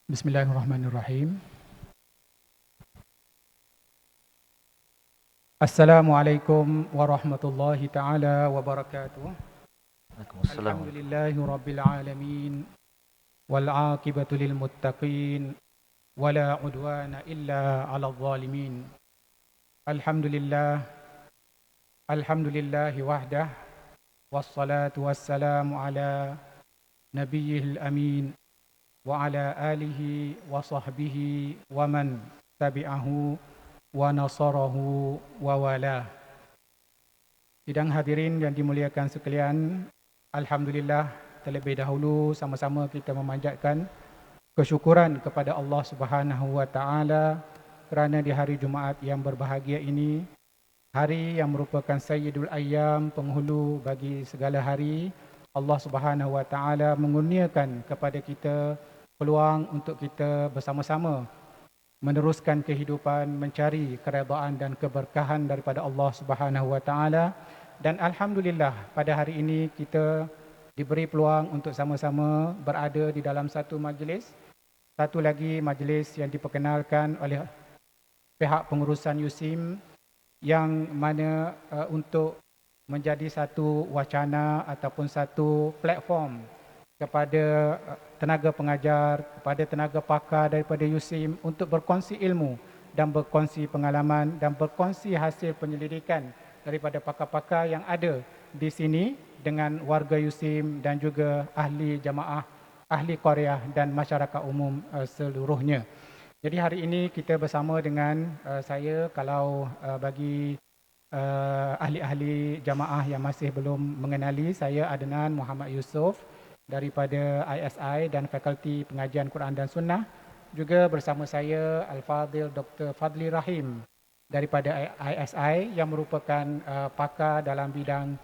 Bismillahirrahmanirrahim. Assalamualaikum warahmatullahi taala wabarakatuh. Waalaikumsalam. Alhamdulillahi rabbil alamin wal aqibatu lil muttaqin wala udwana illa 'alal zalimin. Alhamdulillahi wahdah wassalatu wassalamu ala nabiyyil amin wa ala alihi wa sahbihi wa man tabi'ahu wa nasarahu wa wala. Sidang hadirin yang dimuliakan sekalian, alhamdulillah terlebih dahulu sama-sama kita memanjatkan kesyukuran kepada Allah Subhanahu wa taala kerana di hari Jumaat yang berbahagia ini, hari yang merupakan sayyidul ayyam, penghulu bagi segala hari, Allah Subhanahu wa taala mengurniakan kepada kita peluang untuk kita bersama-sama meneruskan kehidupan, mencari keredaan dan keberkahan daripada Allah Subhanahu wa taala. Dan alhamdulillah pada hari ini kita diberi peluang untuk sama-sama berada di dalam satu majlis, satu lagi majlis yang diperkenalkan oleh pihak pengurusan USIM, yang mana untuk menjadi satu wacana ataupun satu platform kepada tenaga pengajar, kepada tenaga pakar daripada USIM untuk berkongsi ilmu dan berkongsi pengalaman dan berkongsi hasil penyelidikan daripada pakar-pakar yang ada di sini dengan warga USIM dan juga ahli jamaah, ahli qaryah dan masyarakat umum seluruhnya. Jadi hari ini kita bersama dengan saya, kalau bagi ahli-ahli jamaah yang masih belum mengenali, saya Adnan Muhammad Yusof daripada ISI dan Fakulti Pengajian Quran dan Sunnah. Juga bersama saya Al-Fadhil Dr. Fadli Rahim daripada ISI yang merupakan pakar dalam bidang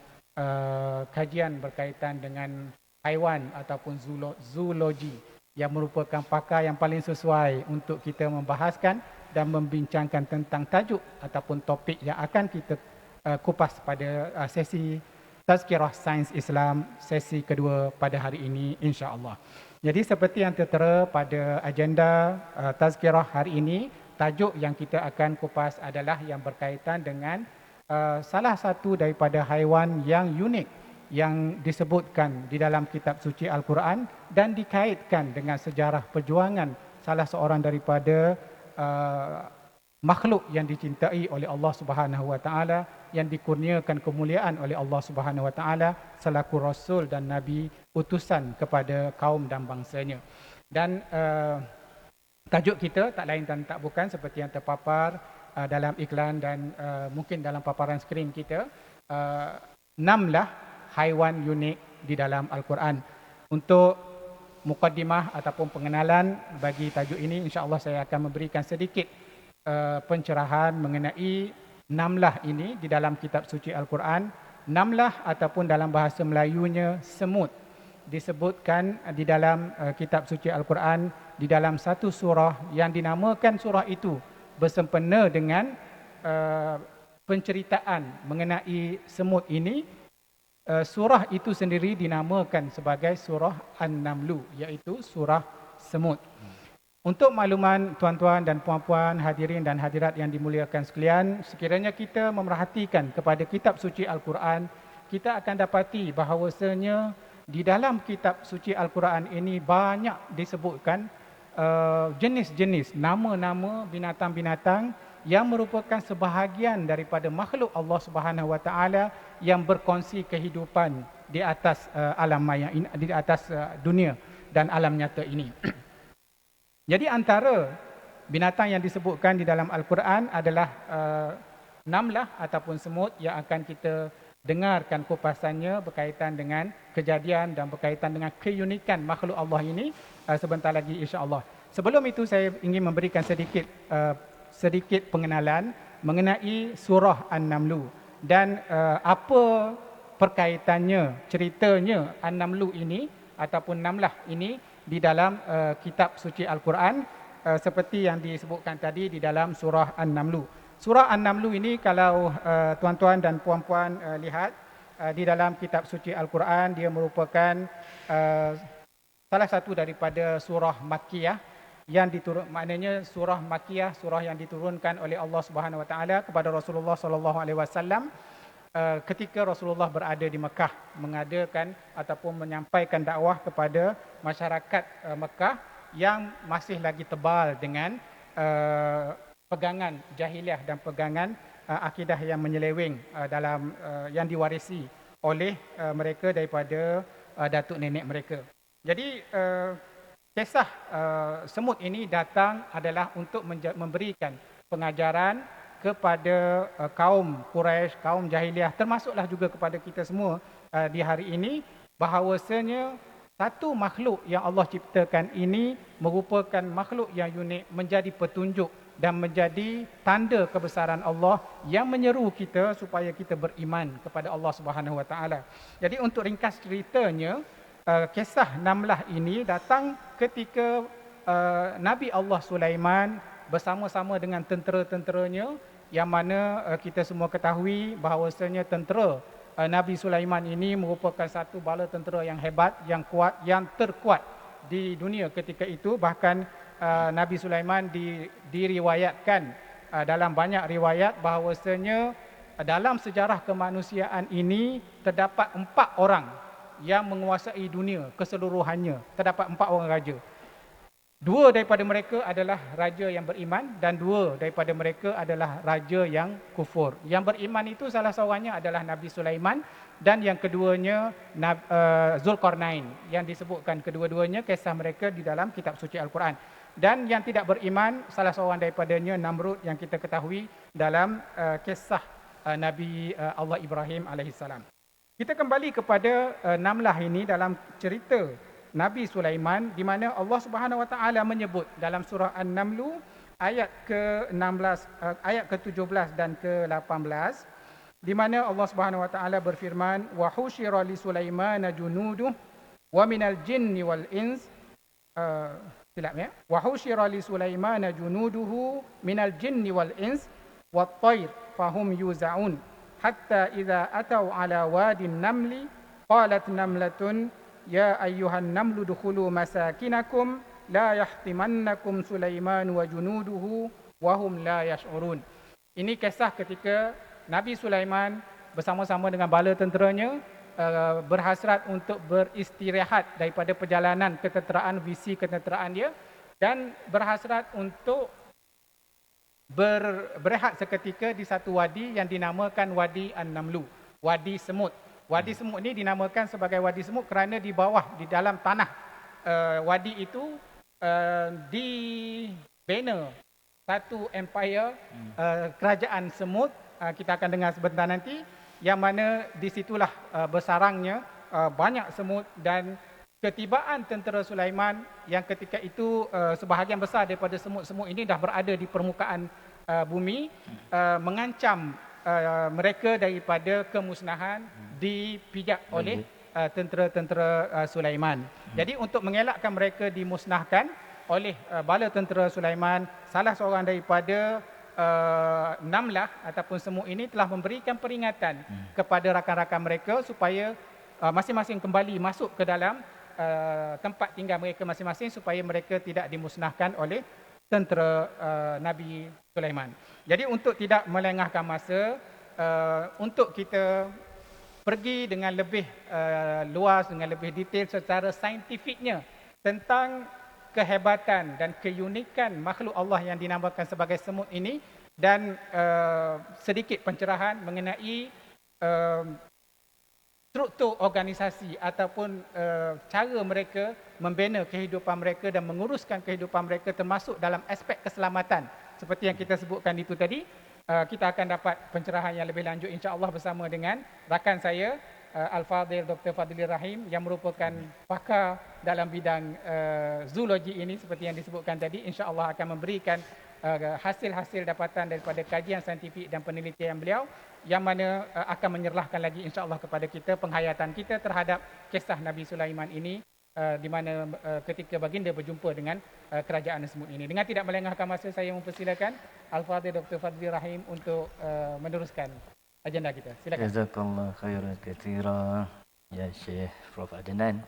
kajian berkaitan dengan haiwan ataupun zoologi, yang merupakan pakar yang paling sesuai untuk kita membahaskan dan membincangkan tentang tajuk ataupun topik yang akan kita kupas pada sesi Tazkirah Sains Islam sesi kedua pada hari ini, insya-Allah. Jadi seperti yang tertera pada agenda Tazkirah hari ini, tajuk yang kita akan kupas adalah yang berkaitan dengan salah satu daripada haiwan yang unik yang disebutkan di dalam kitab suci Al-Quran dan dikaitkan dengan sejarah perjuangan salah seorang daripada makhluk yang dicintai oleh Allah Subhanahu wa taala, yang dikurniakan kemuliaan oleh Allah Subhanahu wa taala selaku rasul dan nabi utusan kepada kaum dan bangsanya. Dan tajuk kita tak lain dan tak bukan seperti yang terpapar dalam iklan dan mungkin dalam paparan skrin kita, 6 haiwan unik di dalam Al-Quran. Untuk mukaddimah ataupun pengenalan bagi tajuk ini, insya-Allah saya akan memberikan sedikit pencerahan mengenai namlah ini di dalam kitab suci Al-Quran. Namlah ataupun dalam bahasa Melayunya semut disebutkan di dalam kitab suci Al-Quran di dalam satu surah yang dinamakan surah itu bersempena dengan penceritaan mengenai semut ini. Surah itu sendiri dinamakan sebagai surah An-Namlu, iaitu surah semut. Untuk makluman tuan-tuan dan puan-puan, hadirin dan hadirat yang dimuliakan sekalian, sekiranya kita memerhatikan kepada kitab suci Al-Quran, kita akan dapati bahawasanya di dalam kitab suci Al-Quran ini banyak disebutkan jenis-jenis, nama-nama binatang-binatang yang merupakan sebahagian daripada makhluk Allah Subhanahu wa taala yang berkongsi kehidupan di atas alam maya ini, di atas dunia dan alam nyata ini. Jadi antara binatang yang disebutkan di dalam Al-Quran adalah namlah ataupun semut yang akan kita dengarkan kupasannya berkaitan dengan kejadian dan berkaitan dengan keunikan makhluk Allah ini sebentar lagi, insya-Allah. Sebelum itu saya ingin memberikan sedikit pengenalan mengenai surah An-Namlu dan apa perkaitannya, ceritanya An-Namlu ini ataupun namlah ini di dalam kitab suci Al-Quran, seperti yang disebutkan tadi di dalam surah An-Namlu. Surah An-Namlu ini kalau tuan-tuan dan puan-puan lihat di dalam kitab suci Al-Quran, dia merupakan salah satu daripada surah Makkiyah maknanya surah Makkiyah, surah yang diturunkan oleh Allah Subhanahu Wa Taala kepada Rasulullah Sallallahu Alaihi Wasallam ketika Rasulullah berada di Mekah mengadakan ataupun menyampaikan dakwah kepada masyarakat Mekah yang masih lagi tebal dengan pegangan jahiliah dan pegangan akidah yang menyeleweng dalam yang diwarisi oleh mereka daripada datuk nenek mereka. Jadi kisah semut ini datang adalah untuk memberikan pengajaran kepada kaum Quraisy, kaum jahiliah, termasuklah juga kepada kita semua di hari ini, bahawasanya satu makhluk yang Allah ciptakan ini merupakan makhluk yang unik, menjadi petunjuk dan menjadi tanda kebesaran Allah yang menyeru kita supaya kita beriman kepada Allah Subhanahu Wa Taala. Jadi untuk ringkas ceritanya, kisah Namlah ini datang ketika Nabi Allah Sulaiman bersama-sama dengan tentera-tenteranya, yang mana kita semua ketahui bahawasanya tentera Nabi Sulaiman ini merupakan satu bala tentera yang hebat, yang kuat, yang terkuat di dunia ketika itu. Bahkan Nabi Sulaiman diriwayatkan dalam banyak riwayat bahawasanya dalam sejarah kemanusiaan ini terdapat 4 orang yang menguasai dunia keseluruhannya. Terdapat 4 orang raja. 2 daripada mereka adalah raja yang beriman dan 2 daripada mereka adalah raja yang kufur. Yang beriman itu salah seorangnya adalah Nabi Sulaiman dan yang keduanya Zulkarnain, yang disebutkan kedua-duanya kisah mereka di dalam kitab suci Al-Quran. Dan yang tidak beriman salah seorang daripadanya Namrud, yang kita ketahui dalam kisah Nabi Allah Ibrahim alaihissalam. Kita kembali kepada Namlah ini dalam cerita Nabi Sulaiman, di mana Allah Subhanahu Wa Taala menyebut dalam surah An-Naml ayat ke-16, ayat ke-17 dan ke-18, di mana Allah Subhanahu Wa Taala berfirman, wa husyira li Sulaiman junuduhu wa minal jinni wal ins, wa husyira li Sulaiman junuduhu minal jinni wal ins wat tayr fahum yuzaun hatta idza atau ala wadin namli qalat namlatun ya ayyuhan namlu dukhulu masakinakum la yahtimannakum Sulaiman wa junuduhu wa hum la yash'urun. Ini kisah ketika Nabi Sulaiman bersama-sama dengan bala tenteranya berhasrat untuk beristirahat daripada perjalanan ketenteraan, visi ketenteraan dia, dan berhasrat untuk berehat seketika di satu wadi yang dinamakan Wadi An-Namlu, Wadi Semut. Wadi Semut ini dinamakan sebagai Wadi Semut kerana di bawah, di dalam tanah wadi itu dibina satu empire, kerajaan semut. Kita akan dengar sebentar nanti, yang mana disitulah bersarangnya banyak semut, dan ketibaan tentera Sulaiman yang ketika itu sebahagian besar daripada semut-semut ini dah berada di permukaan bumi, mengancam mereka daripada kemusnahan, dipijak oleh tentera-tentera Sulaiman. Jadi untuk mengelakkan mereka dimusnahkan oleh bala tentera Sulaiman, salah seorang daripada Namlah ataupun semut ini telah memberikan peringatan kepada rakan-rakan mereka supaya masing-masing kembali masuk ke dalam tempat tinggal mereka masing-masing, supaya mereka tidak dimusnahkan oleh tentera Nabi Sulaiman. Jadi untuk tidak melengahkan masa, untuk kita pergi dengan lebih luas, dengan lebih detail secara saintifiknya tentang kehebatan dan keunikan makhluk Allah yang dinamakan sebagai semut ini, dan sedikit pencerahan mengenai struktur organisasi ataupun cara mereka membina kehidupan mereka dan menguruskan kehidupan mereka, termasuk dalam aspek keselamatan seperti yang kita sebutkan itu tadi. Kita akan dapat pencerahan yang lebih lanjut insya-Allah bersama dengan rakan saya Al-Fadhil Dr. Fadli Rahim, yang merupakan pakar dalam bidang zoologi ini seperti yang disebutkan tadi. Insya-Allah akan memberikan hasil-hasil dapatan daripada kajian saintifik dan penelitian beliau, yang mana akan menyerahkan lagi insya-Allah kepada kita penghayatan kita terhadap kisah Nabi Sulaiman ini, di mana ketika baginda berjumpa dengan kerajaan semut ini. Dengan tidak melengahkan masa, saya mempersilakan Al-Fadhil Dr. Fadli Rahim untuk meneruskan agenda kita. Silakan. Jazakallah khairan katsira ya Syekh Prof Adnan.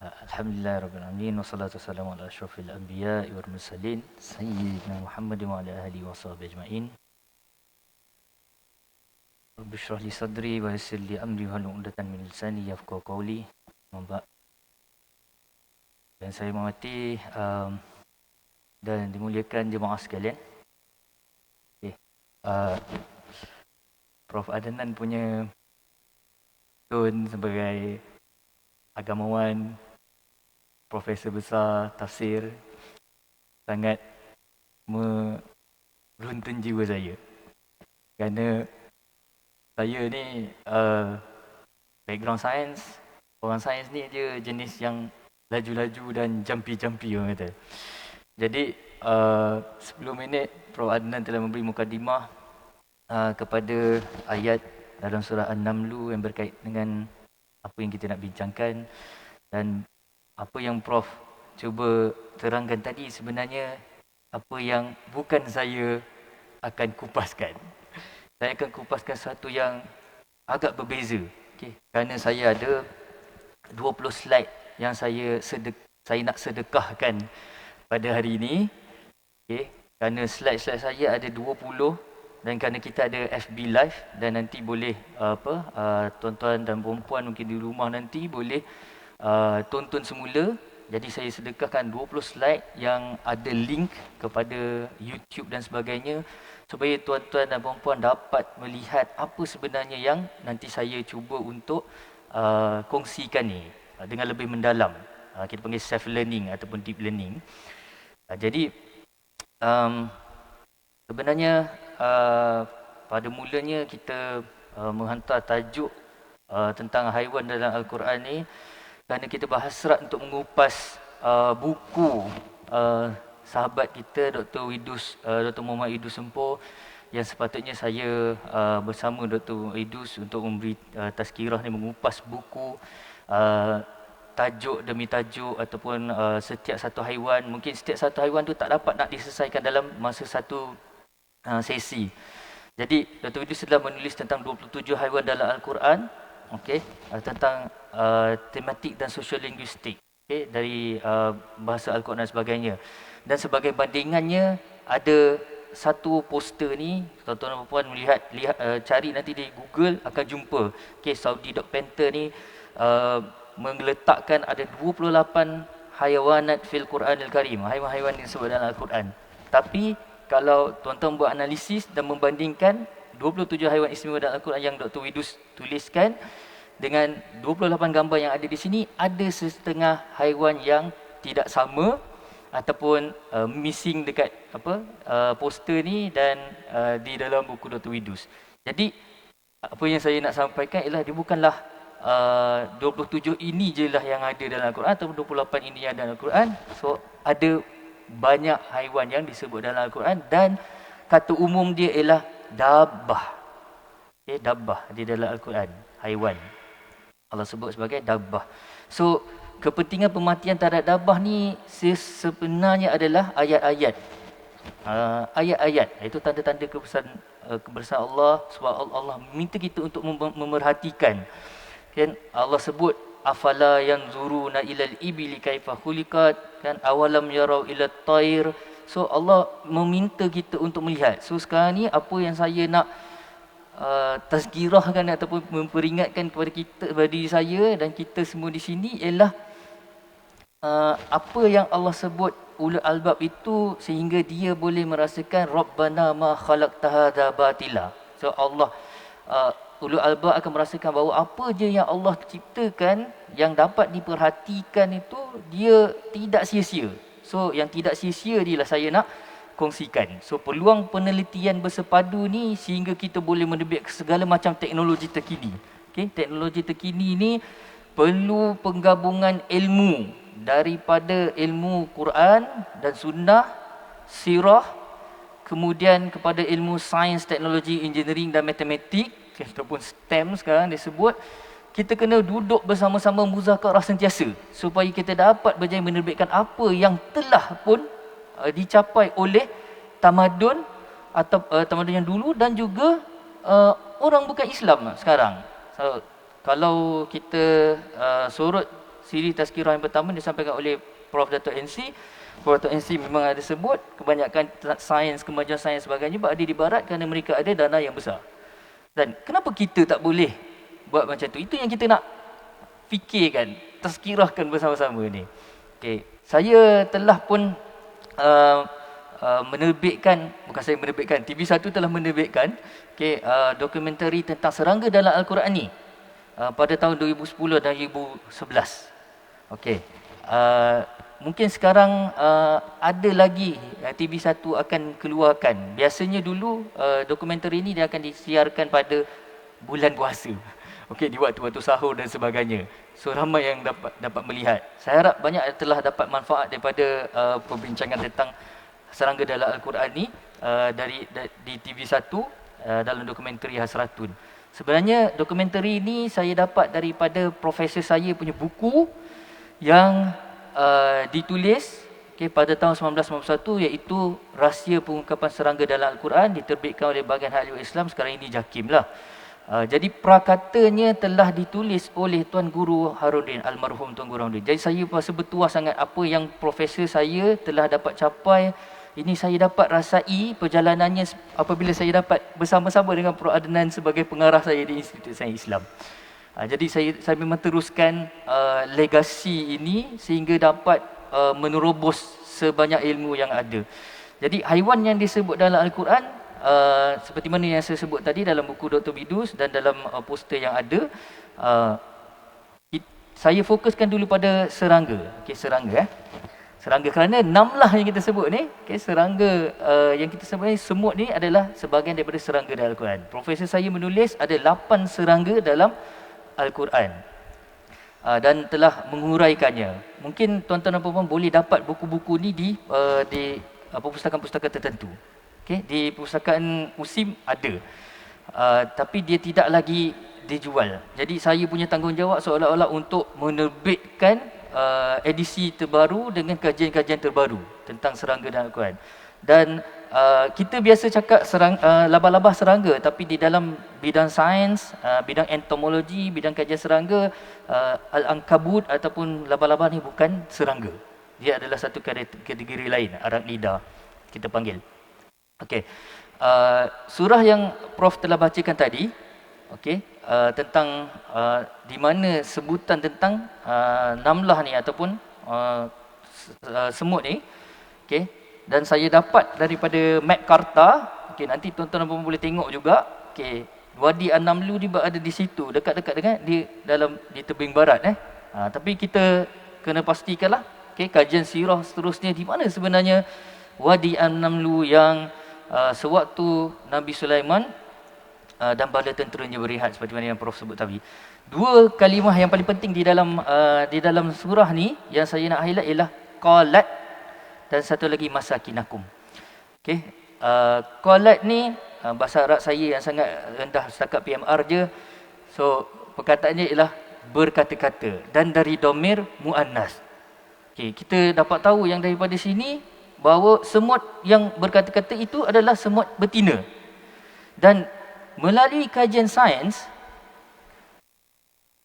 Alhamdulillahirrabbilalamin. Wassalatu wassalamu ala asyrafil anbiya'i wal mursalin Sayyidina Muhammad wa ala alihi wa sahbihi ajma'in. Rabbi shrah li sadri wa yassir li amri wahlul 'uqdatam min lisani yafqahu qawli. Dan saya menghormati dan dimuliakan jemaah sekalian. Okay. Prof Adnan punya tone sebagai agamawan, profesor besar tafsir sangat meruntun jiwa saya. Kerana saya ni background sains, orang sains ni dia jenis yang laju-laju dan jumpy-jumpy orang kata. Jadi 10 minit Prof Adnan telah memberi mukadimah kepada ayat dalam surah An-Naml yang berkait dengan apa yang kita nak bincangkan, dan apa yang Prof cuba terangkan tadi sebenarnya apa yang bukan saya akan kupaskan. Saya akan kupaskan sesuatu yang agak berbeza. Okay. Kerana saya ada 20 slide yang saya nak sedekahkan pada hari ini. Okay. Kerana slide-slide saya ada 20, dan kerana kita ada FB Live, dan nanti boleh tuan-tuan dan perempuan mungkin di rumah nanti boleh tonton semula. Jadi saya sedekahkan 20 slide yang ada link kepada YouTube dan sebagainya, supaya tuan-tuan dan perempuan dapat melihat apa sebenarnya yang nanti saya cuba untuk kongsikan ni dengan lebih mendalam. Kita panggil self learning ataupun deep learning. Jadi sebenarnya pada mulanya kita menghantar tajuk tentang haiwan dalam Al-Quran ni kerana kita berhasrat untuk mengupas buku sahabat kita Dr. Muhammad Idus Sempoh, yang sepatutnya saya bersama Dr. Idus untuk memberi tazkirah ni, mengupas buku tajuk demi tajuk ataupun setiap satu haiwan. Mungkin setiap satu haiwan tu tak dapat nak diselesaikan dalam masa satu sesi. Jadi Dr. Idus telah menulis tentang 27 haiwan dalam Al-Quran, okey, tentang tematik dan sosial linguistik, okey, dari bahasa Al-Quran dan sebagainya. Dan sebagai bandingannya ada satu poster ni, tuan-tuan dan puan lihat cari nanti di Google akan jumpa. Okey, Saudi Dog Panther ni meletakkan ada 28 hayawanat fil Quranil Karim, haiwan-haiwan yang disebut dalam Al-Quran. Tapi kalau tuan-tuan buat analisis dan membandingkan 27 haiwan istimewa dalam Al-Quran yang Dr. Widus tuliskan dengan 28 gambar yang ada di sini, ada setengah haiwan yang tidak sama ataupun missing dekat poster ni dan di dalam buku Dr. Widus. Jadi apa yang saya nak sampaikan ialah dia bukanlah 27 ini je lah yang ada dalam Al-Quran ataupun 28 ini yang ada dalam Al-Quran. So ada banyak haiwan yang disebut dalam Al-Quran, dan kata umum dia ialah dabbah. Okay, dabbah di dalam Al-Quran, haiwan. Allah sebut sebagai dabbah. So kepentingan pematian terhadap dabbah ni sebenarnya adalah ayat-ayat. Ayat-ayat itu tanda-tanda kebesaran Allah, sebab Allah minta kita untuk memerhatikan. Kan Allah sebut afala yanzuruna ilal ibili kaifa khuliqat, kan awalam yarau ilat tair. So Allah meminta kita untuk melihat. So sekarang ni apa yang saya nak tazkirahkan ataupun memperingatkan kepada kita, kepada diri saya dan kita semua di sini ialah apa yang Allah sebut ulul albab itu, sehingga dia boleh merasakan Rabbana ma khalaqta hadza batila. So Allah ulul albab akan merasakan bahawa apa je yang Allah ciptakan yang dapat diperhatikan itu dia tidak sia-sia. So yang tidak sia-sia inilah saya nak kongsikan. So peluang penelitian bersepadu ni sehingga kita boleh menerbitkan segala macam teknologi terkini. Okay? Teknologi terkini ni perlu penggabungan ilmu daripada ilmu Quran dan Sunnah, sirah, kemudian kepada ilmu sains, teknologi, engineering dan matematik, ataupun STEM sekarang disebut. Kita kena duduk bersama-sama muzakarah sentiasa supaya kita dapat berjaya menerbitkan apa yang telah pun dicapai oleh tamadun atau tamadun yang dulu dan juga orang bukan Islam sekarang. So, kalau kita sorot siri tazkirah yang pertama disampaikan oleh Prof. Dato' NC. Prof. Dato' NC memang ada sebut kebanyakan sains, kemajuan sains sebagainya berada di barat kerana mereka ada dana yang besar. Dan kenapa kita tak boleh buat macam tu? Itu yang kita nak fikirkan, tazkirahkan bersama-sama ni. Okey, saya telah pun menerbitkan, bukan saya menerbitkan, TV1 telah menerbitkan dokumentari tentang serangga dalam Al-Quran ni pada tahun 2010 dan 2011. Okey, mungkin sekarang ada lagi TV1 akan keluarkan. Biasanya dulu dokumentari ini dia akan disiarkan pada bulan puasa. Okey, di waktu-waktu sahur dan sebagainya. So ramai yang dapat melihat. Saya harap banyak telah dapat manfaat daripada perbincangan tentang serangga dalam Al-Quran ni di TV1 dalam dokumentari Hasratun. Sebenarnya dokumentari ini saya dapat daripada profesor saya punya buku yang ditulis pada tahun 1991, iaitu Rahsia Pengungkapan Serangga dalam Al-Quran, diterbitkan oleh Bahagian Hal Islam, sekarang ini JAKIM lah. Jadi prakatanya telah ditulis oleh Tuan Guru Harudin, almarhum Tuan Guru Harudin. Jadi saya rasa bertuah sangat apa yang profesor saya telah dapat capai. Ini saya dapat rasai perjalanannya apabila saya dapat bersama-sama dengan Prof. Adnan sebagai pengarah saya di Institut Sains Islam. Jadi saya memang teruskan legasi ini sehingga dapat menerobos sebanyak ilmu yang ada. Jadi haiwan yang disebut dalam Al-Quran, seperti mana yang saya sebut tadi dalam buku Dr. Bidus dan dalam poster yang ada, saya fokuskan dulu pada serangga. Serangga serangga kerana 6 lah yang kita sebut ni. Serangga yang kita sebut ni, semut ni adalah sebahagian daripada serangga dalam Al-Quran. Profesor saya menulis ada 8 serangga dalam Al-Quran dan telah menguraikannya. Mungkin tuan-tuan dan puan-puan boleh dapat buku-buku ni di pustakaan-pustakaan tertentu. Di perpustakaan musim ada, tapi dia tidak lagi dijual. Jadi saya punya tanggungjawab seolah-olah untuk menerbitkan edisi terbaru dengan kajian-kajian terbaru tentang serangga dalam Al-Quran. Dan kita biasa cakap laba-laba serangga, tapi di dalam bidang sains, bidang entomologi, bidang kajian serangga, Al-Ankabut ataupun laba-laba ni bukan serangga. Dia adalah satu kategori lain, Arachnida kita panggil. Okey, surah yang Prof telah bacakan tadi, tentang di mana sebutan tentang namlah ni ataupun semut ni, dan saya dapat daripada map Karta. Nanti tuan-tuan dan puan boleh tengok juga. Wadi An-Namlu ni berada di situ, dekat-dekat dengan di tebing barat. Tapi kita kena pastikanlah, kajian sirah seterusnya, di mana sebenarnya Wadi An-Namlu yang sewaktu Nabi Sulaiman dan bala tenteranya berehat, seperti mana yang Prof sebut tadi. 2 kalimah yang paling penting di dalam surah ni yang saya nak highlight ialah qalat dan satu lagi masakinakum. Qalat ni bahasa Arab saya yang sangat rendah setakat PMR je. So perkataannya ialah berkata-kata dan dari domir muannas. Kita dapat tahu yang daripada sini bahawa semut yang berkata-kata itu adalah semut betina. Dan melalui kajian sains,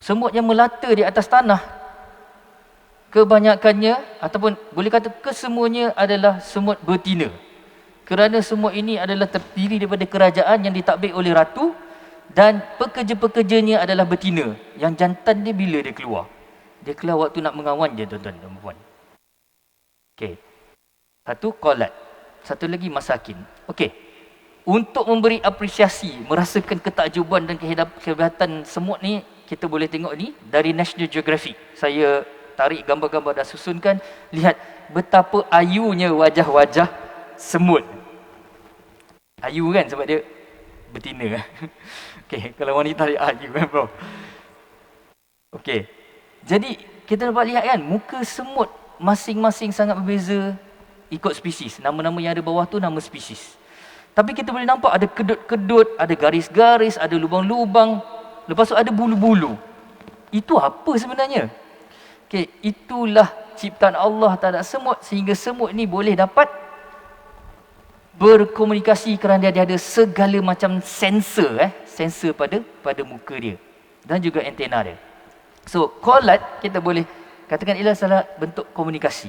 semut yang melata di atas tanah kebanyakannya ataupun boleh kata kesemuanya adalah semut betina. Kerana semut ini adalah terdiri daripada kerajaan yang ditadbir oleh ratu dan pekerja-pekerjanya adalah betina. Yang jantan dia bila dia keluar? Dia keluar waktu nak mengawan je, tuan-tuan dan puan. Satu qalat, satu lagi masakin. Untuk memberi apresiasi, merasakan ketakjuban dan kehebatan semut ni, kita boleh tengok ni dari National Geographic. Saya tarik gambar-gambar dan susunkan. Lihat betapa ayunya wajah-wajah semut. Ayu kan sebab dia betina. Kalau wanita dia ayu kan, bro. Jadi kita dapat lihat kan, muka semut masing-masing sangat berbeza ikut spesies. Nama-nama yang ada bawah tu nama spesies. Tapi kita boleh nampak ada kedut-kedut, ada garis-garis, ada lubang-lubang. Lepas tu ada bulu-bulu. Itu apa sebenarnya? Itulah ciptaan Allah terhadap semut, sehingga semut ni boleh dapat berkomunikasi kerana dia ada segala macam sensor sensor pada muka dia dan juga antena dia. So qalat kita boleh Katakan ialah salah bentuk komunikasi.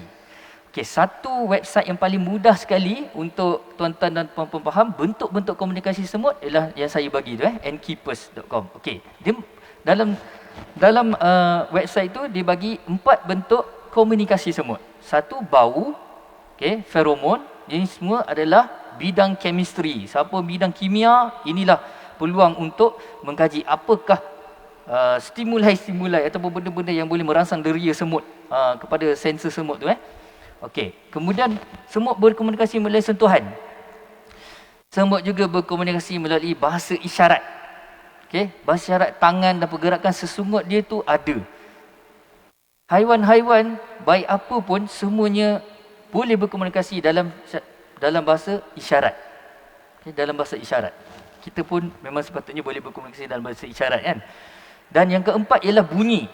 Okey, satu website yang paling mudah sekali untuk tuan-tuan dan puan-puan faham bentuk-bentuk komunikasi semut ialah yang saya bagi tu, nkeepers.com. Okey, dia dalam website tu dia bagi 4 bentuk komunikasi semut. Satu, bau, okey, feromon. Ini semua adalah bidang chemistry. Siapa bidang kimia, inilah peluang untuk mengkaji apakah stimulai ataupun benda-benda yang boleh merangsang deria semut kepada sensor semut tu. Okey, kemudian semut berkomunikasi melalui sentuhan. Semut juga berkomunikasi melalui bahasa isyarat. Okey, bahasa isyarat tangan dan pergerakan sesungut dia tu ada. Haiwan-haiwan baik apa pun semuanya boleh berkomunikasi dalam bahasa isyarat. Okay, dalam bahasa isyarat. Kita pun memang sepatutnya boleh berkomunikasi dalam bahasa isyarat, kan? Dan yang keempat ialah bunyi.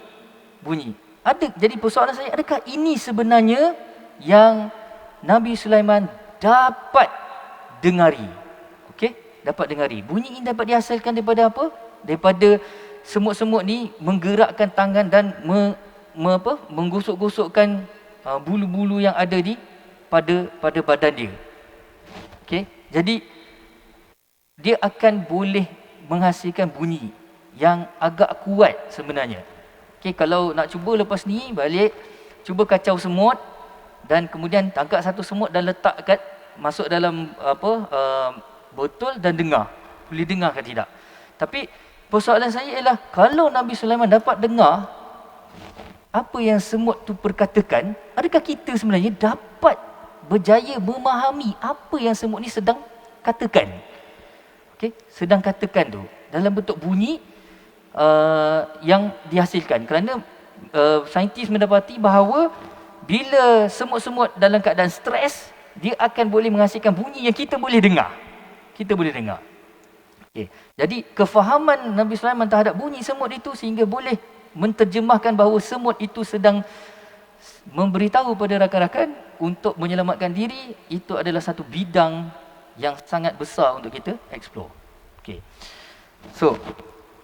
Jadi persoalan saya, adakah ini sebenarnya yang Nabi Sulaiman dapat dengari? Okey, dapat dengari. Bunyi ini dapat dihasilkan daripada apa? Daripada semut-semut ni menggerakkan tangan dan menggosok-gosokkan bulu-bulu yang ada pada badan dia. Okey, jadi dia akan boleh menghasilkan bunyi yang agak kuat sebenarnya. Okey, kalau nak cuba lepas ni balik, cuba kacau semut dan kemudian tangkap satu semut dan masuk dalam botol dan dengar. Boleh dengar ke tidak? Tapi persoalan saya ialah, kalau Nabi Sulaiman dapat dengar apa yang semut tu perkatakan, adakah kita sebenarnya dapat berjaya memahami apa yang semut ni sedang katakan? Okey, sedang katakan tu dalam bentuk bunyi yang dihasilkan. Kerana saintis mendapati bahawa bila semut-semut dalam keadaan stres, dia akan boleh menghasilkan bunyi yang kita boleh dengar. Okay. Jadi kefahaman Nabi Sulaiman terhadap bunyi semut itu sehingga boleh menterjemahkan bahawa semut itu sedang memberitahu pada rakan-rakan untuk menyelamatkan diri. Itu adalah satu bidang yang sangat besar untuk kita explore. Okay. So,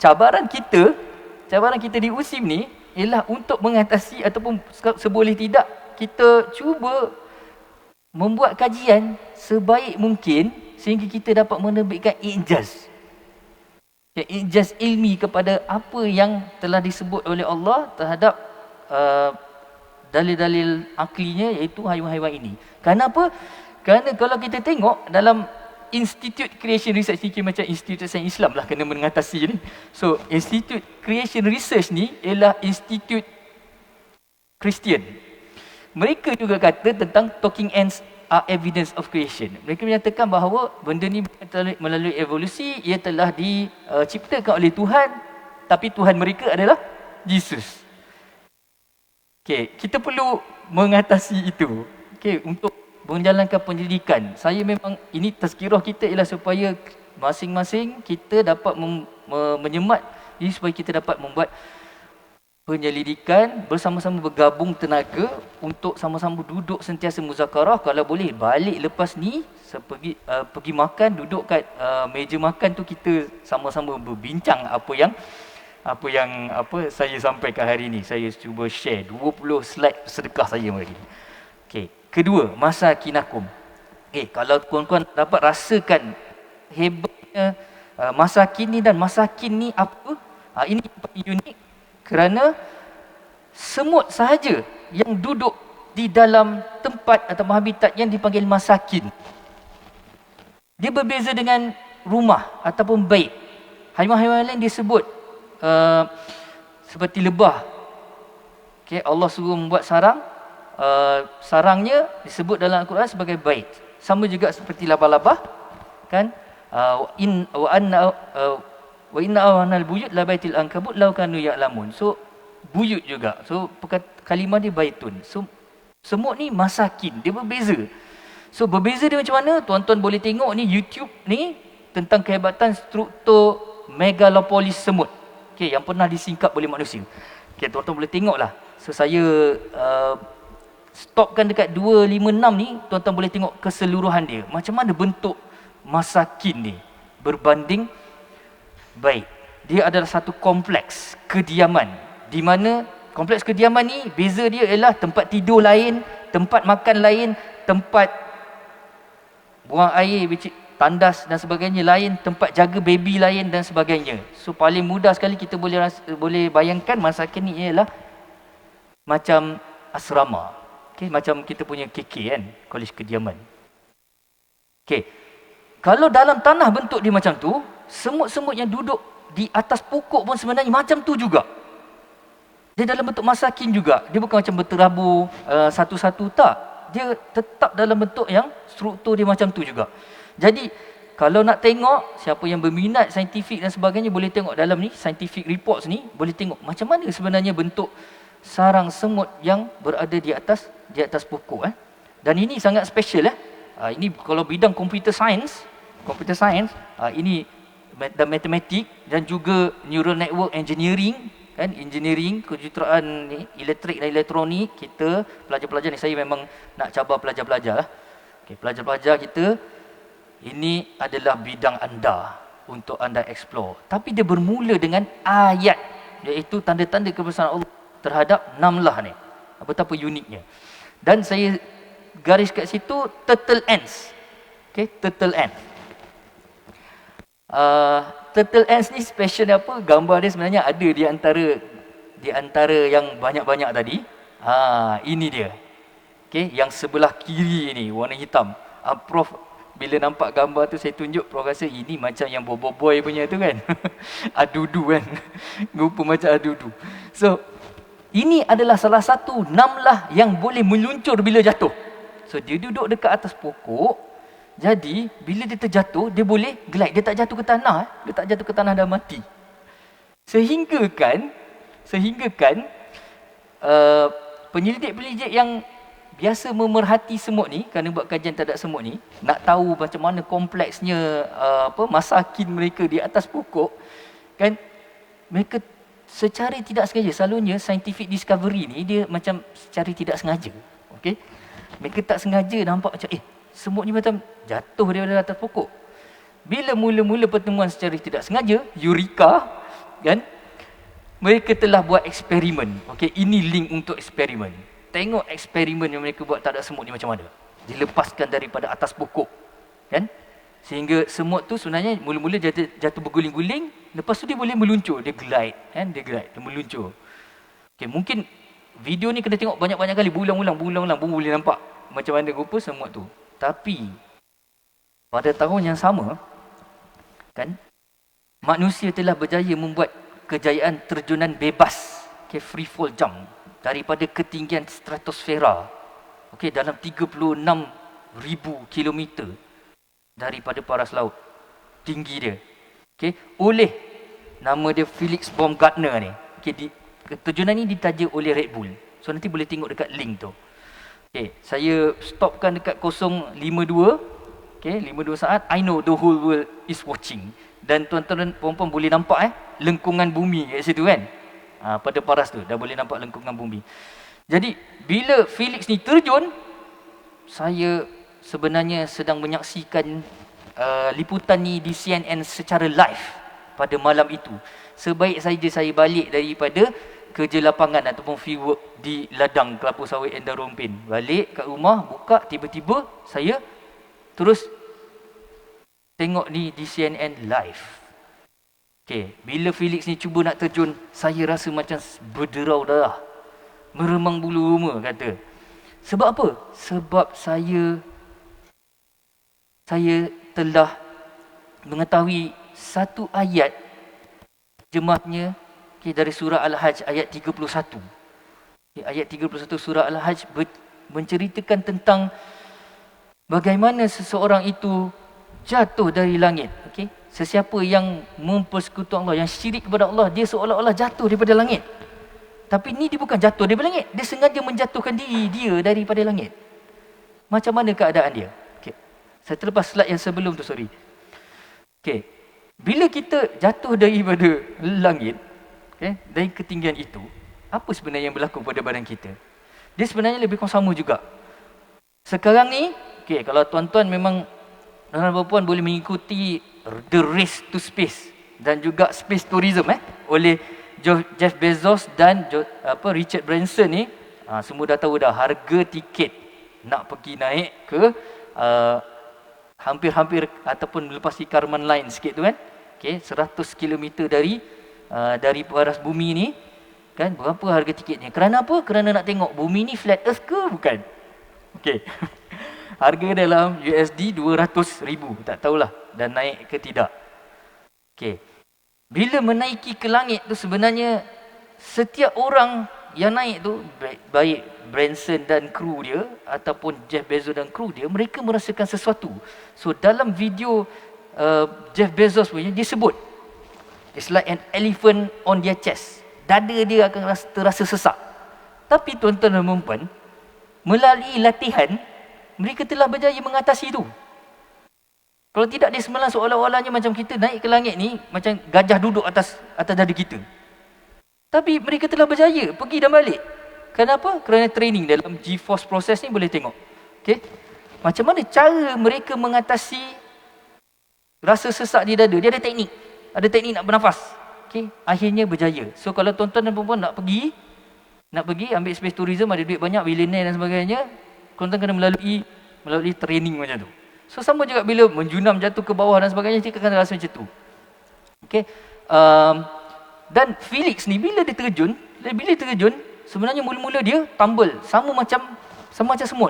cabaran kita di USIM ni ialah untuk mengatasi ataupun seboleh tidak kita cuba membuat kajian sebaik mungkin sehingga kita dapat menerbitkan ijaz. Ijaz ilmi kepada apa yang telah disebut oleh Allah terhadap dalil-dalil aklinya, iaitu haiwan-haiwan ini. Kenapa? Kerana kalau kita tengok dalam Institute Creation Research ni, macam Institute Sains Islam lah kena mengatasi ni. So, Institute Creation Research ni ialah institut Kristian. Mereka juga kata tentang talking ants are evidence of creation. Mereka menyatakan bahawa benda ni melalui evolusi, ia telah diciptakan oleh Tuhan, tapi Tuhan mereka adalah Jesus. Okay, kita perlu mengatasi itu. Okay, untuk menjalankan penyelidikan. Saya memang, ini tazkirah kita ialah supaya masing-masing kita dapat menyemat ini, supaya kita dapat membuat penyelidikan, bersama-sama bergabung tenaga untuk sama-sama duduk sentiasa muzakarah. Kalau boleh balik lepas ni pergi makan, duduk kat meja makan tu, kita sama-sama berbincang apa yang saya sampaikan hari ni. Saya cuba share 20 slide sedekah saya hari ni. Okey. Kedua, masakinakum. Kalau tuan-tuan dapat rasakan hebatnya masakin ni, dan masakin ni apa? Ini paling unik kerana semut sahaja yang duduk di dalam tempat atau habitat yang dipanggil masakin. Dia berbeza dengan rumah ataupun bait. Haiwan-haiwan lain disebut seperti lebah. Okay, Allah suruh membuat sarang. Sarangnya disebut dalam Al-Quran sebagai bait. Sama juga seperti labah-labah, kan? Wa inna awhanal buyut la baitil ankabut law kanu ya'lamun. So buyut juga. So kalimah dia baitun. So semut ni masakin, dia berbeza. So berbeza dia macam mana? Tuan-tuan boleh tengok ni YouTube ni tentang kehebatan struktur megalopolis semut. Okey, yang pernah disingkap oleh manusia. Okey, tuan-tuan boleh tengoklah. So saya stopkan dekat 256 ni, tuan-tuan boleh tengok keseluruhan dia. Macam mana bentuk masakin ni berbanding bait. Dia adalah satu kompleks kediaman di mana Kompleks kediaman ni beza dia ialah tempat tidur lain, tempat makan lain, tempat buang air, tandas dan sebagainya lain, tempat jaga baby lain dan sebagainya. So paling mudah sekali kita boleh bayangkan masakan ni ialah macam asrama. Okey, macam kita punya KK kan, kolej kediaman. Okey. Kalau dalam tanah bentuk dia macam tu, semut-semut yang duduk di atas pokok pun sebenarnya macam tu juga. Dia dalam bentuk masakin juga. Dia bukan macam berterabur satu-satu, tak. Dia tetap dalam bentuk yang struktur dia macam tu juga. Jadi, kalau nak tengok siapa yang berminat saintifik dan sebagainya, boleh tengok dalam ni, scientific reports ni, boleh tengok macam mana sebenarnya bentuk sarang semut yang berada di atas pokok. Dan ini sangat special. Ini kalau bidang computer science, ini dan matematik dan juga neural network engineering, kan, engineering, kejuruteraan ni, elektrik dan elektronik, kita pelajar-pelajar ni, saya memang nak cabar pelajar-pelajar. Okey, pelajar-pelajar kita, ini adalah bidang anda untuk anda explore. Tapi dia bermula dengan ayat, iaitu tanda-tanda kebesaran Allah terhadap namlah ni. Betapa uniknya. Dan saya garis kat situ turtle ants. Okey, turtle ants. Turtle ants ni special dia apa? Gambar dia sebenarnya ada di antara yang banyak-banyak tadi. Ini dia. Okey, yang sebelah kiri ni warna hitam. Prof bila nampak gambar tu saya tunjuk, Prof rasa ini macam yang boboiboy punya tu kan. Adudu kan. Rupa macam adudu. So, ini adalah salah satu namlah yang boleh meluncur bila jatuh. So, dia duduk dekat atas pokok. Jadi, bila dia terjatuh, dia boleh glide. Dia tak jatuh ke tanah. Dia tak jatuh ke tanah dan mati. Sehingga kan penyelidik-penyelidik yang biasa memerhati semut ni, kerana buat kajian terhadap semut ni, nak tahu macam mana kompleksnya masakin mereka di atas pokok, kan, mereka secara tidak sengaja, selalunya scientific discovery ni dia macam secara tidak sengaja. Okey, mereka tak sengaja nampak macam semut ni macam jatuh daripada atas pokok. Bila mula-mula pertemuan secara tidak sengaja, eureka, kan, mereka telah buat eksperimen. Okey, ini link untuk eksperimen. Tengok eksperimen yang mereka buat terhadap semut ni macam mana. Dilepaskan daripada atas pokok, kan? Sehingga semut tu sebenarnya mula-mula jatuh berguling-guling, lepas tu dia boleh meluncur, dia glide, kan? Dia meluncur. Okey, mungkin video ni kena tengok banyak-banyak kali, berulang-ulang, baru boleh nampak macam mana rupa semut tu. Tapi pada tahun yang sama, kan, manusia telah berjaya membuat kejayaan terjunan bebas, free fall jump, daripada ketinggian stratosfera, dalam 36,000 kilometer daripada paras laut, tinggi dia, oleh, nama dia Felix Baumgartner ni. Terjunan ni ditaja oleh Red Bull. So nanti boleh tengok dekat link tu. Saya stopkan dekat 052, 52 saat. I know the whole world is watching. Dan tuan-tuan dan puan-puan boleh nampak lengkungan bumi kat situ kan. Pada paras tu dah boleh nampak lengkungan bumi. Jadi bila Felix ni terjun, saya sebenarnya sedang menyaksikan liputan ni di CNN secara live pada malam itu. Sebaik saja saya balik daripada kerja lapangan ataupun fieldwork di ladang kelapa sawit Endar Rompin. Balik kat rumah, buka, tiba-tiba saya terus tengok ni di CNN live. Bila Felix ni cuba nak terjun, saya rasa macam berderau darah, meremang bulu roma kata. Sebab apa? Sebab saya telah mengetahui satu ayat jemaahnya dari surah Al-Hajj ayat 31. Ayat 31 surah Al-Hajj menceritakan tentang bagaimana seseorang itu jatuh dari langit. Sesiapa yang mempersekutukan Allah, yang syirik kepada Allah, dia seolah-olah jatuh daripada langit. Tapi ni dia bukan jatuh daripada langit, dia sengaja menjatuhkan diri dia daripada langit. Macam mana keadaan dia? Saya terlepas slide yang sebelum tu, sorry. Bila kita jatuh daripada langit, dari ketinggian itu, apa sebenarnya yang berlaku pada badan kita? Dia sebenarnya lebih kurang sama juga. Sekarang ni, kalau tuan-tuan memang tuan-tuan dan puan boleh mengikuti The Race to Space dan juga Space Tourism oleh Jeff Bezos dan Richard Branson ni, semua dah tahu dah harga tiket nak pergi naik ke hampir-hampir ataupun lepasi Karman Line sikit tu kan. Okey, 100 km dari paras bumi ni kan, berapa harga tiketnya? Kerana apa? Kerana nak tengok bumi ni flat earth ke bukan. Okey. Harga dalam USD 200,000, tak tahulah dan naik ke tidak. Okey. Bila menaiki ke langit tu sebenarnya setiap orang yang naik tu, baik Branson dan kru dia ataupun Jeff Bezos dan kru dia, mereka merasakan sesuatu. So dalam video Jeff Bezos punya, dia sebut it's like an elephant on their chest. Dada dia akan terasa sesak. Tapi tuan-tuan dan puan-puan, melalui latihan, mereka telah berjaya mengatasi itu. Kalau tidak, dia semalam seolah-olahnya macam kita naik ke langit ni, macam gajah duduk atas dada kita. Tapi mereka telah berjaya pergi dan balik. Kenapa? Kerana training dalam G-force proses ni boleh tengok. Okay? Macam mana cara mereka mengatasi rasa sesak di dada? Dia ada teknik. Ada teknik nak bernafas. Okay? Akhirnya berjaya. So kalau tuan-tuan dan puan-puan nak pergi ambil space tourism, ada duit banyak, billionaire dan sebagainya, tuan-tuan kena melalui training macam tu. So sama juga bila menjunam, jatuh ke bawah dan sebagainya, dia akan rasa macam tu. Okay? Dan Felix ni bila dia terjun, sebenarnya mula-mula dia tumble sama macam semut.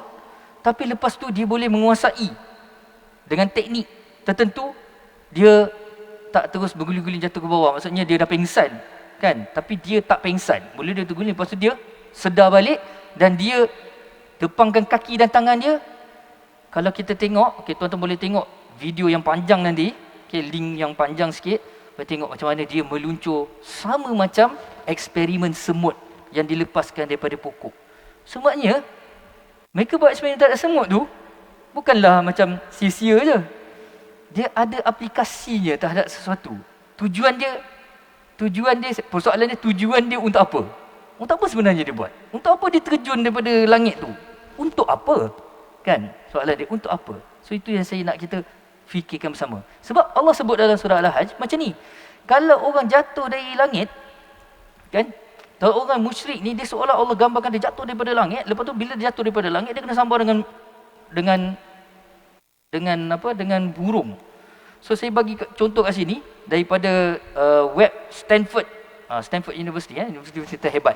Tapi lepas tu dia boleh menguasai dengan teknik tertentu, dia tak terus berguling-guling jatuh ke bawah. Maksudnya dia dah pengsan kan, tapi dia tak pengsan. Mula dia terguling, lepas tu dia sedar balik dan dia depangkan kaki dan tangan dia. Kalau kita tengok, okay, tuan-tuan boleh tengok video yang panjang nanti, okay, link yang panjang sikit, boleh tengok macam mana dia meluncur sama macam eksperimen semut yang dilepaskan daripada pokok. Sebabnya mereka buat eksperimen terhadap semut tu bukanlah macam sia-sia je. Dia ada aplikasinya terhadap sesuatu. Tujuan dia, persoalan dia, tujuan dia untuk apa? Untuk apa sebenarnya dia buat? Untuk apa dia terjun daripada langit tu? Untuk apa? Kan? Soalan dia, untuk apa? So itu yang saya nak kita fikirkan bersama. Sebab Allah sebut dalam surah Al-Hajj macam ni. Kalau orang jatuh dari langit, kan? Kalau orang musyrik ni, dia seolah Allah gambarkan dia jatuh daripada langit. Lepas tu bila dia jatuh daripada langit, dia kena sambung dengan burung. So saya bagi contoh kat sini daripada web Stanford University, universiti terhebat.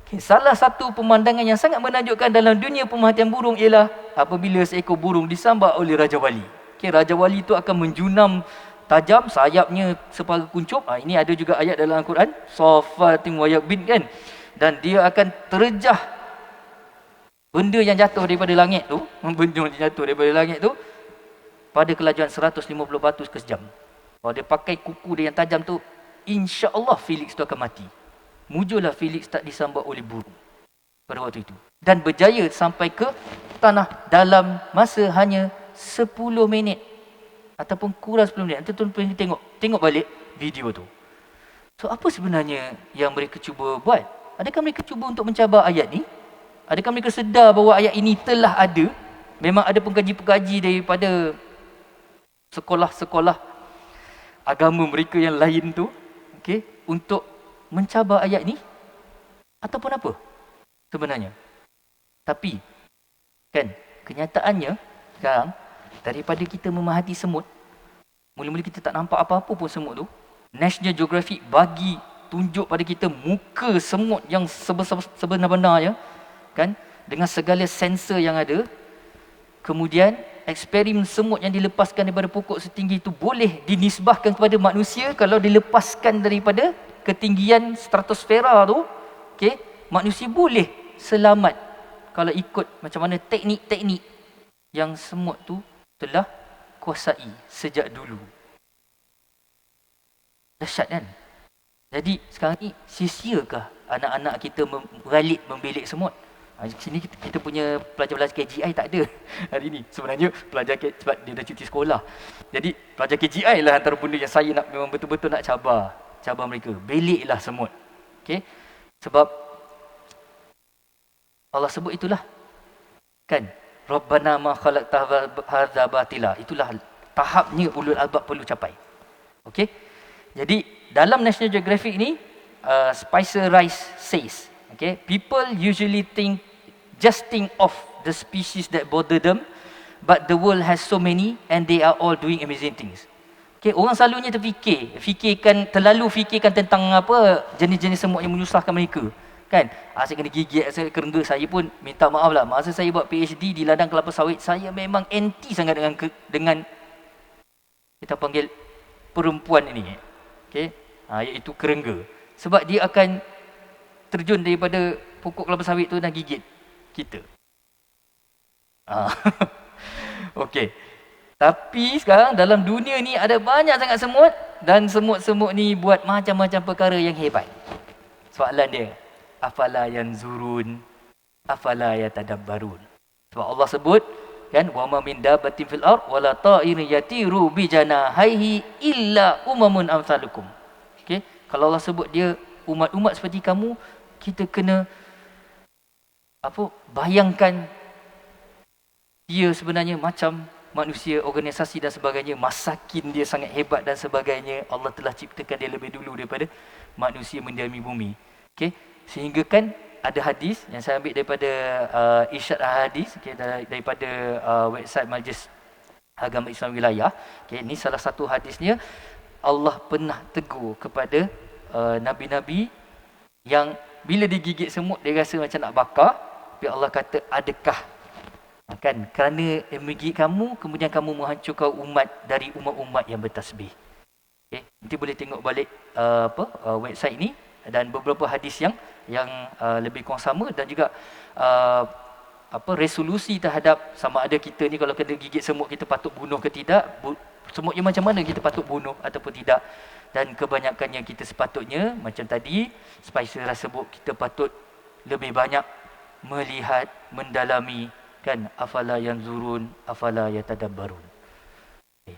Okay, salah satu pemandangan yang sangat menakjubkan dalam dunia pemerhatian burung ialah apabila seekor burung disambar oleh Raja Wali. Okay, Raja Wali itu akan menjunam tajam, sayapnya separuh kuncup. Ini ada juga ayat dalam Al-Quran, Safatin wa Yaqbin kan. Dan dia akan terjah benda yang jatuh daripada langit tu, pada kelajuan 150 batus ke sejam. Kalau dia pakai kuku dia yang tajam tu, insya-Allah Felix tu akan mati. Mujurlah Felix tak disambar oleh burung pada waktu itu. Dan berjaya sampai ke tanah dalam masa hanya 10 minit. Ataupun kurang 10 minit. Nanti tuan-tuan tengok balik video tu. So apa sebenarnya yang mereka cuba buat? Adakah mereka cuba untuk mencabar ayat ni? Adakah mereka sedar bahawa ayat ini telah ada? Memang ada pengkaji-pengkaji daripada sekolah-sekolah agama mereka yang lain tu, okay, untuk mencabar ayat ni ataupun apa sebenarnya. Tapi kan kenyataannya sekarang, daripada kita memahati semut, mula-mula kita tak nampak apa-apa pun semut tu, National Geographic bagi tunjuk pada kita muka semut yang sebenar-benarnya kan, dengan segala sensor yang ada. Kemudian eksperimen semut yang dilepaskan daripada pokok setinggi itu boleh dinisbahkan kepada manusia. Kalau dilepaskan daripada ketinggian stratosfera tu, okay, manusia boleh selamat kalau ikut macam mana teknik-teknik yang semut tu telah kuasai sejak dulu. Dahsyat kan? Jadi sekarang ni sia-siakah anak-anak kita balik membelik semut? Sini kita punya pelajar-pelajar KGI tak ada hari ni. Sebenarnya pelajar sebab dia dah cuti sekolah. Jadi pelajar KGI lah antara benda yang saya nak memang betul-betul nak cabar mereka. Beliklah semut. Okey? Sebab Allah sebut itulah. Kan? Rabbana ma khalaqta hadza batila. Itulah tahapnya ulul albab perlu capai. Okey? Jadi dalam National Geographic ni Spicer Rice says, okay, people usually think of the species that bother them, but the world has so many and they are all doing amazing things. Okay, orang selalunya terlalu fikirkan tentang apa jenis-jenis semut yang menyusahkan mereka. Kan? Saya kena gigit, saya kerengga, saya pun minta maaf lah. Masa saya buat PhD di ladang kelapa sawit, saya memang anti sangat dengan kita panggil perempuan ini. Okay? Iaitu kerengga. Sebab dia akan terjun daripada pokok kelapa sawit tu dan gigit kita. Okey. Tapi sekarang dalam dunia ni ada banyak sangat semut dan semut-semut ni buat macam-macam perkara yang hebat. Soalan dia, afala yanzurun, afala yatadabbarun. Sebab Allah sebut kan, wa ma min dabbatin fil ard wala ta'irin yatiru bi janahihi illa umamun amsalukum. Okey, kalau Allah sebut dia umat-umat seperti kamu, kita kena bayangkan dia sebenarnya macam manusia, organisasi dan sebagainya, masakin dia sangat hebat dan sebagainya. Allah telah ciptakan dia lebih dulu daripada manusia mendiami bumi. Okey, sehingga kan ada hadis yang saya ambil daripada Irsyad Al-Hadis, okay, daripada website Majlis Agama Islam Wilayah. Okay, ini salah satu hadisnya. Allah pernah tegur kepada nabi-nabi yang bila digigit semut dia rasa macam nak bakar, tapi Allah kata, adakah kan kerana menggigit kamu kemudian kamu menghancurkan umat dari umat-umat yang bertasbih. Okay, nanti boleh tengok balik website ini dan beberapa hadis yang lebih kurang sama, dan juga resolusi terhadap sama ada kita ni kalau kena gigit semut kita patut bunuh ke tidak, semut yang macam mana kita patut bunuh ataupun tidak. Dan kebanyakannya kita sepatutnya macam tadi Spicer sebut, kita patut lebih banyak melihat, mendalami kan, afala yanzurun afala yatadabbarun. Okay.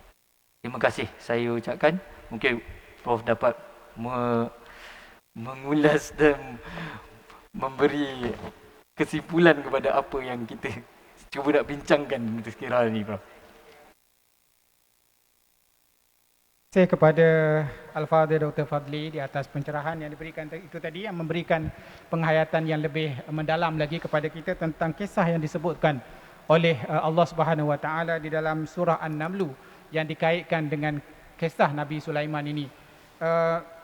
Terima kasih saya ucapkan. Mungkin Prof dapat mengulas dan memberi kesimpulan kepada apa yang kita cuba nak bincangkan sekiranya ni, Prof. Saya kepada Al-Fadhil Dr. Fadli di atas pencerahan yang diberikan itu tadi, yang memberikan penghayatan yang lebih mendalam lagi kepada kita tentang kisah yang disebutkan oleh Allah Subhanahu Wa Taala di dalam surah An-Naml yang dikaitkan dengan kisah Nabi Sulaiman ini.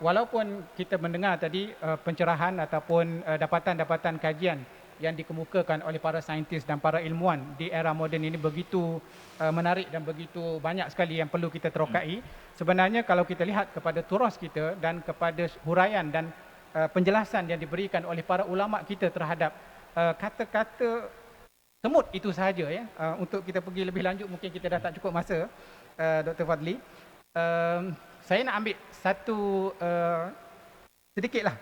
Walaupun kita mendengar tadi pencerahan ataupun dapatan-dapatan kajian yang dikemukakan oleh para saintis dan para ilmuwan di era moden ini begitu menarik dan begitu banyak sekali yang perlu kita terokai. Sebenarnya kalau kita lihat kepada turas kita dan kepada huraian dan penjelasan yang diberikan oleh para ulama kita terhadap kata-kata semut itu sahaja, ya, untuk kita pergi lebih lanjut mungkin kita dah tak cukup masa, Dr. Fadli. Saya nak ambil satu sedikitlah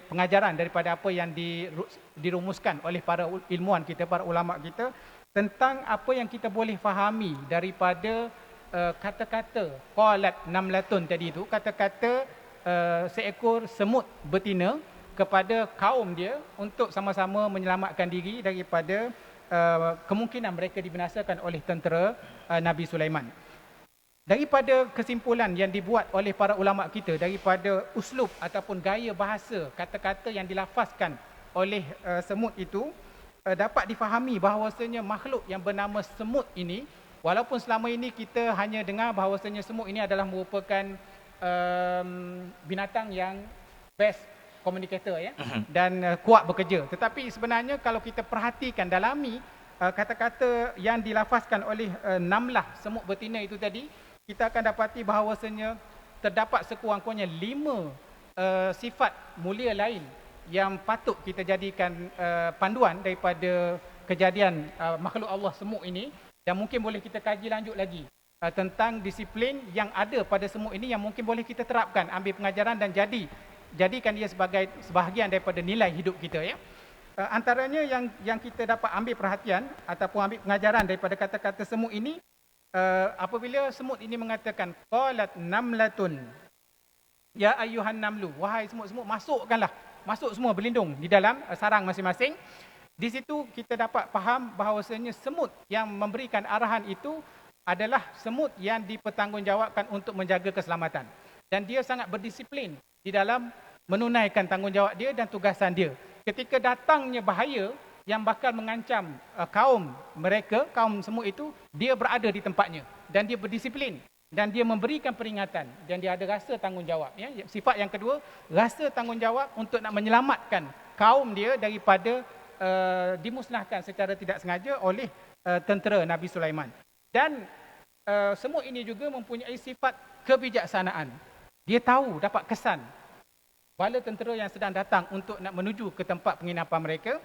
pengajaran daripada apa yang dirumuskan oleh para ilmuwan kita, para ulama kita, tentang apa yang kita boleh fahami daripada kata-kata qalat namlatun tadi itu, kata-kata seekor semut betina kepada kaum dia untuk sama-sama menyelamatkan diri daripada kemungkinan mereka dibinasakan oleh tentera Nabi Sulaiman. Daripada kesimpulan yang dibuat oleh para ulama kita, daripada uslub ataupun gaya bahasa kata-kata yang dilafazkan oleh semut itu, dapat difahami bahawasanya makhluk yang bernama semut ini, walaupun selama ini kita hanya dengar bahawasanya semut ini adalah merupakan binatang yang best communicator, ya, dan kuat bekerja. Tetapi sebenarnya kalau kita perhatikan, dalami kata-kata yang dilafazkan oleh namlah, semut betina itu tadi, kita akan dapati bahawasanya terdapat sekurang-kurangnya 5 sifat mulia lain yang patut kita jadikan panduan daripada kejadian makhluk Allah semut ini, dan mungkin boleh kita kaji lanjut lagi tentang disiplin yang ada pada semut ini yang mungkin boleh kita terapkan, ambil pengajaran dan jadikan dia sebagai sebahagian daripada nilai hidup kita, ya. Antaranya yang kita dapat ambil perhatian ataupun ambil pengajaran daripada kata-kata semut ini, apabila semut ini mengatakan qalat namlatun ya ayyuhan namlu, wahai semut-semut, masuk semua berlindung di dalam sarang masing-masing. Di situ kita dapat faham bahawasanya semut yang memberikan arahan itu adalah semut yang dipertanggungjawabkan untuk menjaga keselamatan, dan dia sangat berdisiplin di dalam menunaikan tanggungjawab dia dan tugasan dia. Ketika datangnya bahaya yang bakal mengancam kaum mereka, kaum semut itu, dia berada di tempatnya dan dia berdisiplin dan dia memberikan peringatan dan dia ada rasa tanggungjawab. Ya. Sifat yang kedua, rasa tanggungjawab untuk nak menyelamatkan kaum dia daripada dimusnahkan secara tidak sengaja oleh tentera Nabi Sulaiman. Dan semut ini juga mempunyai sifat kebijaksanaan. Dia tahu, dapat kesan bala tentera yang sedang datang untuk nak menuju ke tempat penginapan mereka.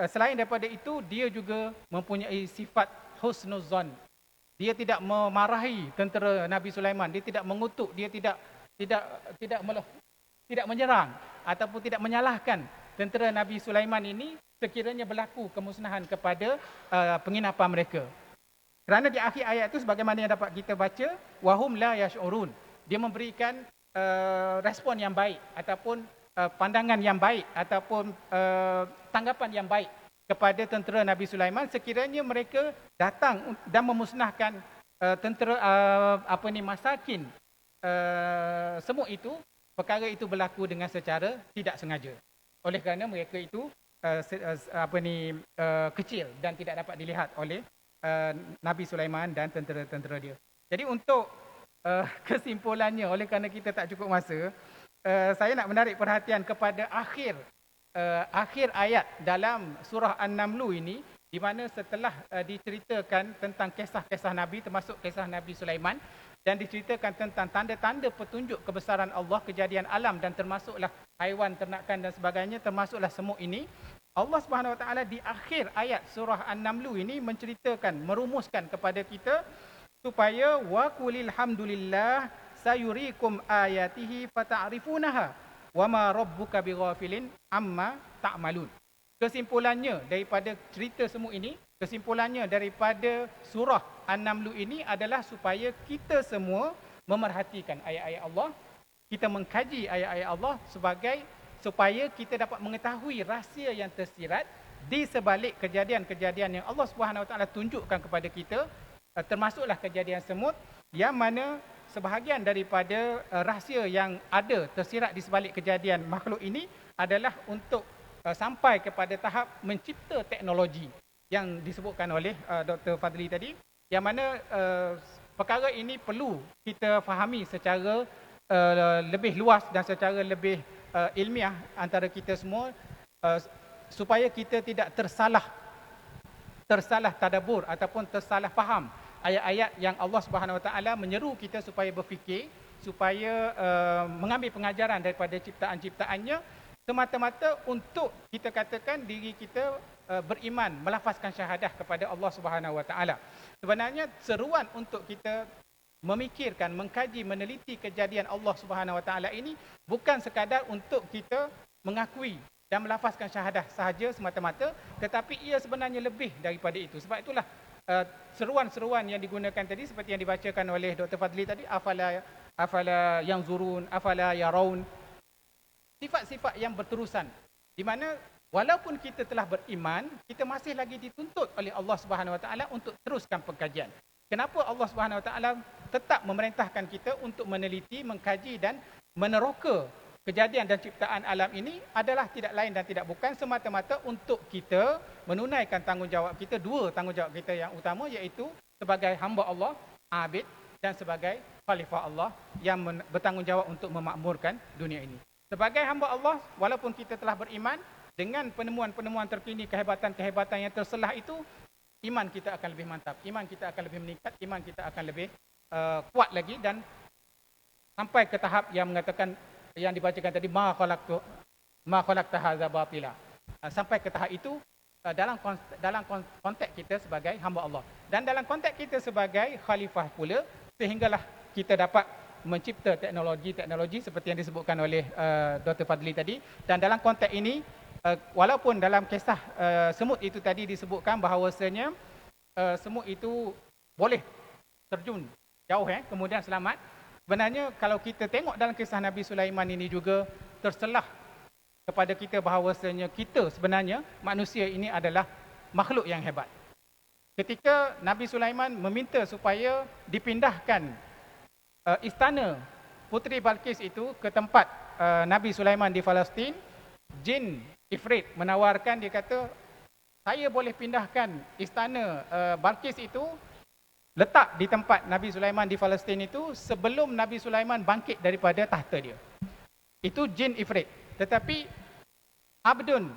Selain daripada itu, dia juga mempunyai sifat husnuzan. Dia tidak memarahi tentera Nabi Sulaiman, dia tidak mengutuk, dia tidak menyerang ataupun tidak menyalahkan tentera Nabi Sulaiman ini sekiranya berlaku kemusnahan kepada penginapan mereka. Kerana di akhir ayat itu sebagaimana yang dapat kita baca, wahum la yash'urun. Dia memberikan respon yang baik ataupun pandangan yang baik ataupun tanggapan yang baik kepada tentera Nabi Sulaiman sekiranya mereka datang dan memusnahkan tentera masakin semut itu, perkara itu berlaku dengan secara tidak sengaja. Oleh kerana mereka itu kecil dan tidak dapat dilihat oleh Nabi Sulaiman dan tentera-tentera dia. Jadi untuk kesimpulannya, oleh kerana kita tak cukup masa, saya nak menarik perhatian kepada akhir ayat dalam surah An-Naml ini, di mana setelah diceritakan tentang kisah-kisah Nabi, termasuk kisah Nabi Sulaiman, dan diceritakan tentang tanda-tanda petunjuk kebesaran Allah, kejadian alam dan termasuklah haiwan, ternakan dan sebagainya, termasuklah semut ini. Allah Subhanahu Wa Taala di akhir ayat surah An-Naml ini menceritakan, merumuskan kepada kita supaya wa qulil hamdulillah sayurikum ayatihi fata'rifunaha wa ma rabbuka bighafilin amma ta'malun. Kesimpulannya daripada cerita semua ini, kesimpulannya daripada surah An-Naml ini adalah supaya kita semua memerhatikan ayat-ayat Allah, kita mengkaji ayat-ayat Allah supaya kita dapat mengetahui rahsia yang tersirat di sebalik kejadian-kejadian yang Allah Subhanahu Wa Taala tunjukkan kepada kita, termasuklah kejadian semut, yang mana sebahagian daripada rahsia yang ada tersirat di sebalik kejadian makhluk ini adalah untuk sampai kepada tahap mencipta teknologi yang disebutkan oleh Dr. Fadli tadi, yang mana perkara ini perlu kita fahami secara lebih luas dan secara lebih ilmiah antara kita semua, supaya kita tidak tersalah tadabbur ataupun tersalah faham ayat-ayat yang Allah Subhanahu Wa Taala menyeru kita supaya berfikir, supaya mengambil pengajaran daripada ciptaan-ciptaannya semata-mata untuk kita katakan diri kita beriman, melafazkan syahadah kepada Allah Subhanahu Wa Taala. Sebenarnya seruan untuk kita memikirkan, mengkaji, meneliti kejadian Allah Subhanahu Wa Taala ini bukan sekadar untuk kita mengakui dan melafazkan syahadah sahaja semata-mata, tetapi ia sebenarnya lebih daripada itu. Sebab itulah seruan-seruan yang digunakan tadi seperti yang dibacakan oleh Dr. Fadli tadi, afala yanzurun, afala yarawun, sifat-sifat yang berterusan, di mana walaupun kita telah beriman, kita masih lagi dituntut oleh Allah Subhanahu Wa Taala untuk teruskan pengkajian. Kenapa Allah Subhanahu Wa Taala tetap memerintahkan kita untuk meneliti, mengkaji dan meneroka kejadian dan ciptaan alam ini adalah tidak lain dan tidak bukan semata-mata untuk kita menunaikan tanggungjawab kita, dua tanggungjawab kita yang utama, iaitu sebagai hamba Allah, abid, dan sebagai khalifah Allah yang bertanggungjawab untuk memakmurkan dunia ini. Sebagai hamba Allah, walaupun kita telah beriman, dengan penemuan-penemuan terkini, kehebatan-kehebatan yang terselah itu, iman kita akan lebih mantap, iman kita akan lebih meningkat, iman kita akan lebih kuat lagi, dan sampai ke tahap yang mengatakan, yang dibacakan tadi, ma khalaqta hadza batila. Sampai ke tahap itu dalam konteks kita sebagai hamba Allah dan dalam konteks kita sebagai khalifah pula, sehinggalah kita dapat mencipta teknologi seperti yang disebutkan oleh Dr. Fadli tadi. Dan dalam konteks ini, walaupun dalam kisah semut itu tadi disebutkan bahawasanya semut itu boleh terjun jauh kemudian selamat, sebenarnya kalau kita tengok dalam kisah Nabi Sulaiman ini juga terselah kepada kita bahawasanya kita sebenarnya manusia ini adalah makhluk yang hebat. Ketika Nabi Sulaiman meminta supaya dipindahkan istana Puteri Balqis itu ke tempat Nabi Sulaiman di Palestin, jin Ifrit menawarkan, dia kata, saya boleh pindahkan istana Balqis itu, letak di tempat Nabi Sulaiman di Palestin itu sebelum Nabi Sulaiman bangkit daripada tahta dia. Itu jin Ifrit. Tetapi abdun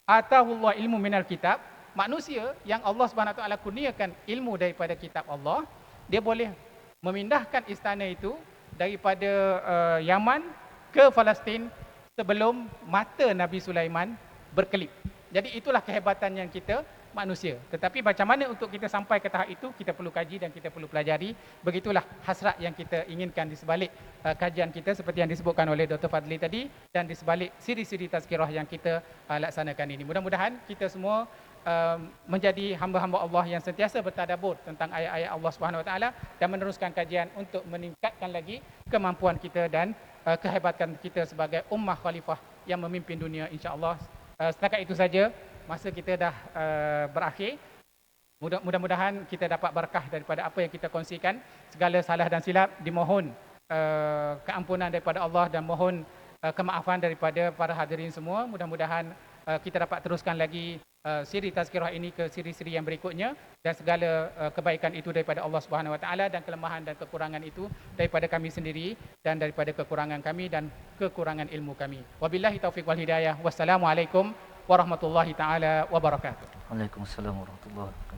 atahullah ilmu minal kitab, manusia yang Allah Subhanahu Wa Taala kurniakan ilmu daripada kitab Allah, dia boleh memindahkan istana itu daripada Yaman ke Palestin sebelum mata Nabi Sulaiman berkelip. Jadi itulah kehebatan yang kita manusia. Tetapi macam mana untuk kita sampai ke tahap itu, kita perlu kaji dan kita perlu pelajari. Begitulah hasrat yang kita inginkan di sebalik kajian kita seperti yang disebutkan oleh Dr. Fadli tadi, dan di sebalik siri-siri tazkirah yang kita laksanakan ini. Mudah-mudahan kita semua menjadi hamba-hamba Allah yang sentiasa bertadabbur tentang ayat-ayat Allah Subhanahu Wa Taala dan meneruskan kajian untuk meningkatkan lagi kemampuan kita dan kehebatan kita sebagai ummah khalifah yang memimpin dunia, insya-Allah. Setakat itu saja, masa kita dah berakhir. Mudah-mudahan kita dapat berkah daripada apa yang kita kongsikan. Segala salah dan silap dimohon keampunan daripada Allah dan mohon kemaafan daripada para hadirin semua. Mudah-mudahan kita dapat teruskan lagi siri tazkirah ini ke siri-siri yang berikutnya, dan segala kebaikan itu daripada Allah Subhanahu Wa Taala dan kelemahan dan kekurangan itu daripada kami sendiri dan daripada kekurangan kami dan kekurangan ilmu kami. Wabillahi taufiq wal hidayah. Wassalamualaikum warahmatullahi taala wabarakatuh. Waalaikumsalam warahmatullahi wabarakatuh.